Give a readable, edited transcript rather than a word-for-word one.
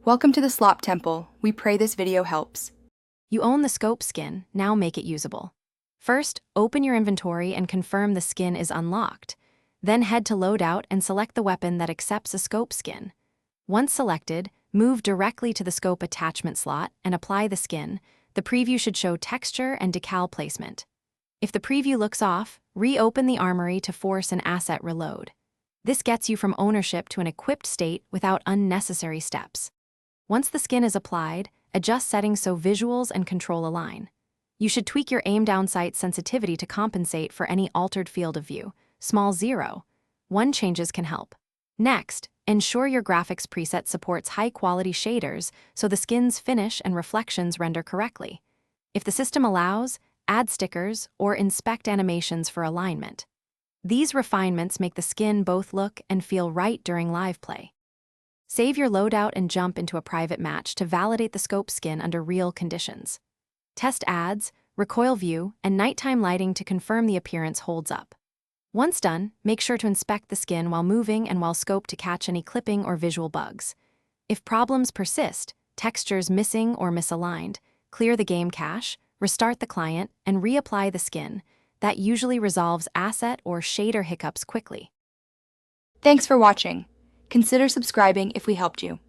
Welcome to the Slop Temple. We pray this video helps. You own the scope skin, now make it usable. First, open your inventory and confirm the skin is unlocked. Then head to Loadout and select the weapon that accepts a scope skin. Once selected, move directly to the scope attachment slot and apply the skin. The preview should show texture and decal placement. If the preview looks off, reopen the armory to force an asset reload. This gets you from ownership to an equipped state without unnecessary steps. Once the skin is applied, adjust settings so visuals and control align. You should tweak your aim down sight sensitivity to compensate for any altered field of view. Small 0. 1 changes can help. Next, ensure your graphics preset supports high-quality shaders so the skin's finish and reflections render correctly. If the system allows, add stickers or inspect animations for alignment. These refinements make the skin both look and feel right during live play. Save your loadout and jump into a private match to validate the scope skin under real conditions. Test ads, recoil view, and nighttime lighting to confirm the appearance holds up. Once done, make sure to inspect the skin while moving and while scoped to catch any clipping or visual bugs. If problems persist, textures missing or misaligned, clear the game cache, restart the client, and reapply the skin. That usually resolves asset or shader hiccups quickly. Thanks for watching. Consider subscribing if we helped you.